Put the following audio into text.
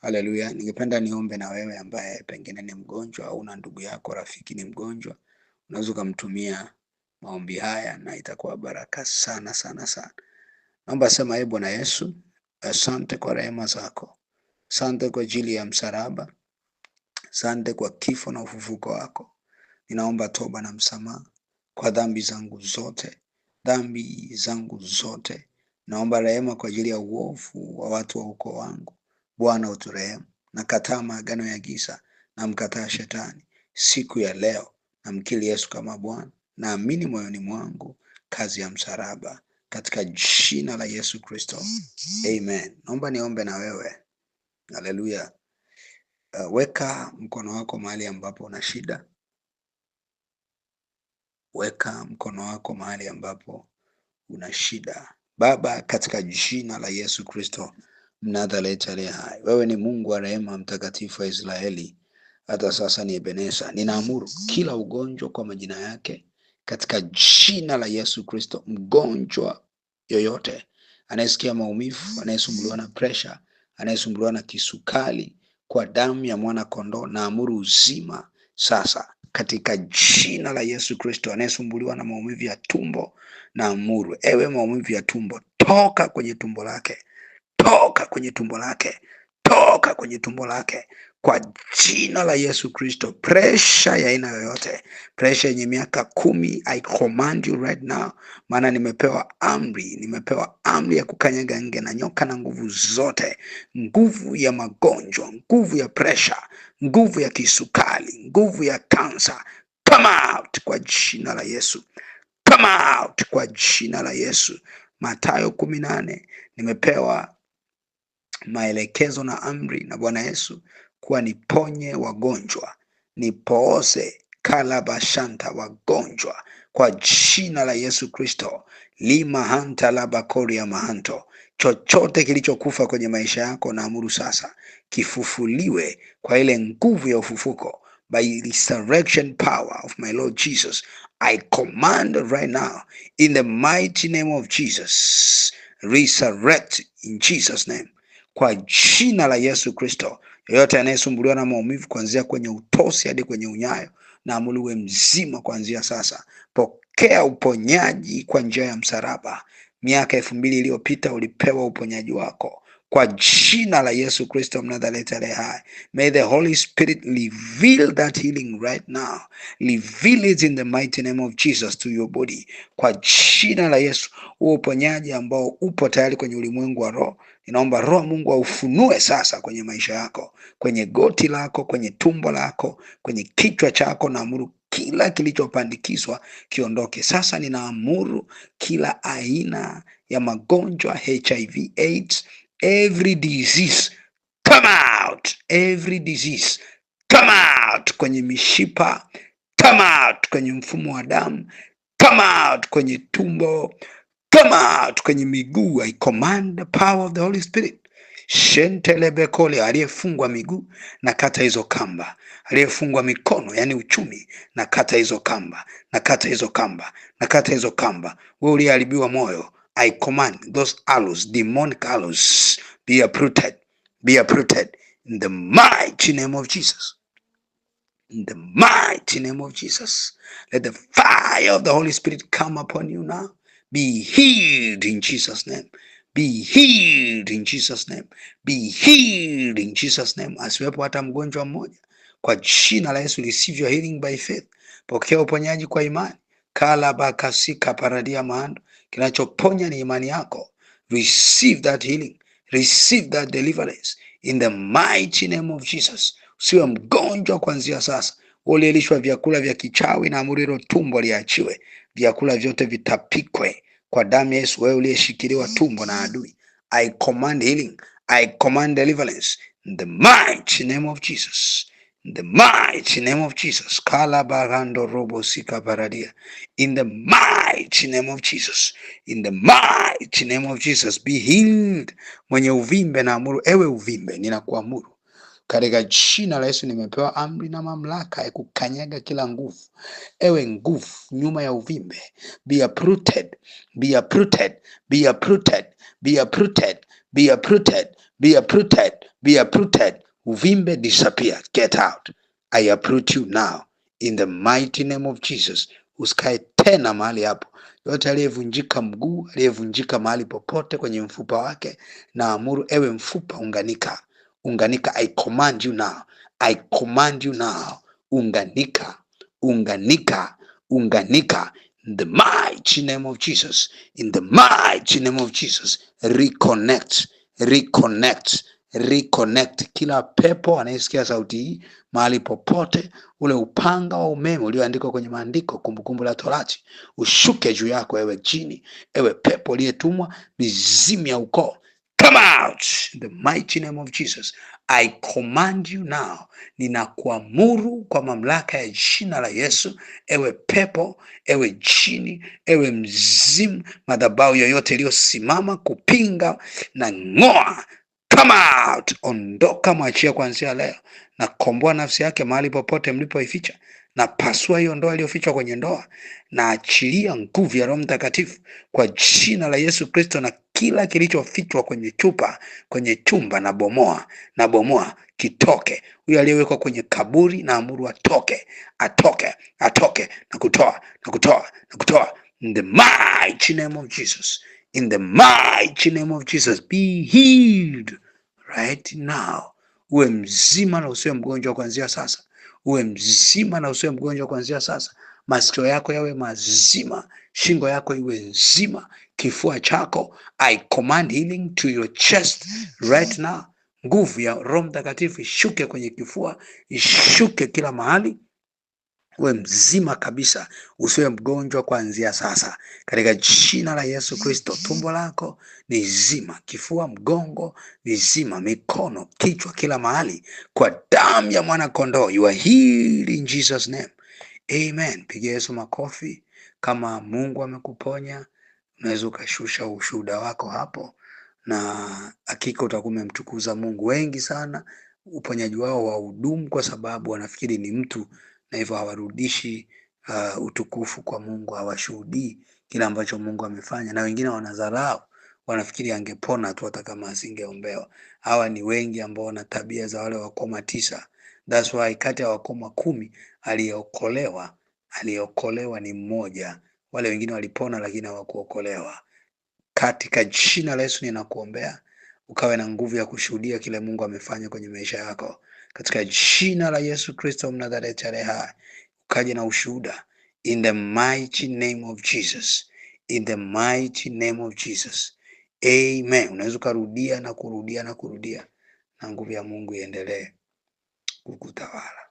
Haleluya. Ningependa niombe na wewe ambaye pengine ni mgonjwa au na ndugu yako rafiki ni mgonjwa. Unaweza kumtumia maombi haya na itakuwa baraka sana sana sana. Naomba sema, Bwana Yesu, asante kwa rehema zako. Asante kwa ajili ya msalaba. Asante kwa kifo na ufufuko wako. Ninaomba toba na msamaha kwa dhambi zangu zote. Dhambi zangu zote. Naomba rehema kwa ajili ya uovu wa watu wa ukoo wangu. Bwana uturehemu. Nakataa maagano ya giza, namkataa shetani. Siku ya leo namkiri Yesu kama Bwana. Naamini moyoni mwangu kazi ya msalaba katika jina la Yesu Kristo. Amen. Naomba niombe na wewe. Haleluya. Weka mkono wako mahali ambapo una shida. Weka mkono wako mahali ambapo una shida. Baba, katika jina la Yesu Kristo Mnazareti aliye hai, wewe ni Mungu wa rehema, mtakatifu wa Israeli. Hata sasa ni Ebeneza, ninaamuru kila ugonjwa kwa majina yake katika jina la Yesu Kristo. Mgonjwa yoyote anayesikia maumivu, anayesumbuliwa na presha, anayesumbuliwa na kisukari, kwa damu ya mwana kondoo naamuru uzima sasa katika jina la Yesu Kristo. Anayesumbuliwa na maumivu ya tumbo naamuru, ewe maumivu ya tumbo, toka kwenye tumbo lake. Toka kwenye tumbo lake. Toka kwenye tumbo lake kwa jina la Yesu Kristo. Pressure ya aina yoyote, pressure yenye miaka 10, I command you right now. Maana nimepewa amri ya kukanyaga nge na nyoka na nguvu zote, nguvu ya magonjwa, nguvu ya pressure, nguvu ya kisukari, nguvu ya cancer. Come out kwa jina la Yesu. Come out kwa jina la Yesu. Mathayo 18, nimepewa maelekezo na amri na Bwana Yesu kuwa niponye wagonjwa, nipooze kalabashanta wagonjwa kwa jina la Yesu Kristo. Lima hanta labakori ya mahanto. Chochote kilichokufa kwenye maisha yako naamuru sasa kifufuliwe kwa ile nguvu ya ufufuko. By resurrection power of my Lord Jesus, I command right now in the mighty name of Jesus, resurrect in Jesus name. Kwa jina la Yesu Kristo, yoyote anayesumbuliwa na maumivu kuanzia kwenye utosi hadi kwenye unyayo naamuru uwe mzima kuanzia sasa. Pokea uponyaji kwa njia ya msalaba. Miaka 2000 iliyopita ulipewa uponyaji wako kwa jina la Yesu Kristo Mnazareti aliye hai. May the Holy Spirit reveal that healing right now. Reveal it in the mighty name of Jesus to your body. Kwa jina la Yesu, huo uponyaji ambao upo tayari kwenye ulimwengu wa roho, ninaomba Roho Mungu aufunue sasa kwenye maisha yako, kwenye goti lako, kwenye tumbo lako, kwenye kichwa chako. Naamuru kila kilichopandikizwa kiondoke sasa. Ninaamuru kila aina ya magonjwa, HIV, AIDS, every disease come out. Every disease come out kwenye mishipa, come out kwenye mfumo wa damu, come out kwenye tumbo, come out kwenye miguu. I command the power of the Holy Spirit. Shentelebekole, aliyefungwa miguu na kata hizo kamba, aliyefungwa mikono yani uchumi na kata hizo kamba, na kata hizo kamba, na kata hizo kamba. Wewe uliyeharibiwa moyo, I command those arrows, demonic arrows, be uprooted, be uprooted in the mighty name of Jesus. In the mighty name of Jesus, let the fire of the Holy Spirit come upon you now. Be healed in Jesus' name. Be healed in Jesus' name. Be healed in Jesus' name. Asiwepo hata mgonjwa mmoja. Kwa jina la Yesu, receive your healing by faith. Pokea uponyaji kwa imani. Kalabakasika paradia mahando. Kinachoponya ni imani yako. Receive that healing. Receive that deliverance in the mighty name of Jesus. Usiwe mgonjwa kuanzia sasa. Uliyelishwa vyakula vya kichawi na amuru hilo tumbo liachiwe. Vyakula vyote vitapikwe kwa damu ya Yesu. Wewe uliyeshikiliwa tumbo na adui, I command healing, I command deliverance in the mighty name of Jesus. In the mighty name of Jesus. Kala barando robo sika baradia. In the mighty name of Jesus. In the mighty name of Jesus. Be healed. Mwenye uvimbe na amuru, ewe uvimbe, ninakuamuru katika jina la Yesu, nimepewa amri na mamlaka ya kukanyaga kila nguvu. Ewe nguvu nyuma ya uvimbe, be uprooted, be uprooted, be uprooted, be uprooted, be uprooted, be uprooted be uprooted. Uvimbe disappear, get out. I uproot you now in the mighty name of Jesus. Usikae tena mahali hapo. Yote aliyevunjika mguu, aliyevunjika mahali popote kwenye mfupa wake, na amuru ewe mfupa unganika, unganika. I command you now, I command you now, unganika, unganika, unganika. In the mighty name of Jesus, in the mighty name of Jesus, reconnect, reconnect, reconnect. Kila pepo anayesikia sauti hii mahali popote, ule upanga wa umeme ulioandikwa kwenye maandiko, Kumbukumbu la Torati, ushuke juu yako, ewe jini, ewe pepo uliyetumwa, mizimu ya ukoo, come out in the mighty name of Jesus. I command you now, ninakuamuru kwa mamlaka ya jina la Yesu, ewe pepo, ewe jini, ewe mzimu, madhabahu yoyote iliyosimama kupinga, na ng'oa, come out, ondoka, mwachia kuanzia leo, na komboa nafsi yake mahali popote mlipoificha, na pasua hiyo ndoa iliyofichwa kwenye ndoa, na achilia nguvu ya Roho Mtakatifu kwa jina la Yesu Kristo, na kila kilichofichwa kwenye chupa, kwenye chumba, na bomoa, na bomoa, kitoke. Huyo aliyewekwa kwenye kaburi, na amuru atoke, atoke, atoke, na kutoa, na kutoa, na kutoa, in the mighty name of Jesus, in the mighty name of Jesus. Be healed right now. Uwe mzima na usiwe mgonjwa kuanzia sasa. Uwe mzima na usiwe mgonjwa kuanzia sasa. Masikio yako yawe mazima, shingo yako iwe nzima, kifua chako, I command healing to your chest right now. Nguvu ya Roho Mtakatifu ishuke kwenye kifua, ishuke kila mahali. Uwe mzima kabisa, usiwe mgonjwa kuanzia sasa, katika jina la Yesu Kristo. Tumbo lako ni zima, kifua, mgongo ni zima, mikono, kichwa, kila mahali, kwa damu ya mwana kondoo. You are healed in Jesus name, amen. Pigia Yesu makofi kama Mungu amekuponya. Unaweza ukashusha ushuhuda wako hapo, na hakika utakuwa umemtukuza Mungu. Wengi sana uponyaji wao wa hudumu kwa sababu wanafikiri ni mtu, na hivyo hawarudishi utukufu kwa Mungu, hawashuhudii kile ambacho Mungu amefanya, na wengine wanadharau, wanafikiri angepona tu hata kama asingeombewa. Hawa ni wengi ambao wana tabia za wale wakoma 9. That's why kati ya wakoma 10 aliyeokolewa ni mmoja. Wale wengine walipona lakini hawakuokolewa. Katika jina la Yesu ninakuombea ukawe na nguvu ya kushuhudia kile Mungu amefanya kwenye maisha yako. Katika jina la Yesu Kristo Mnazareti aliye hai, ukaje na ushuhuda in the mighty name of Jesus. In the mighty name of Jesus. Amen. Unaweza ukarudia na kurudia na kurudia, na nguvu ya Mungu iendelee kukutawala.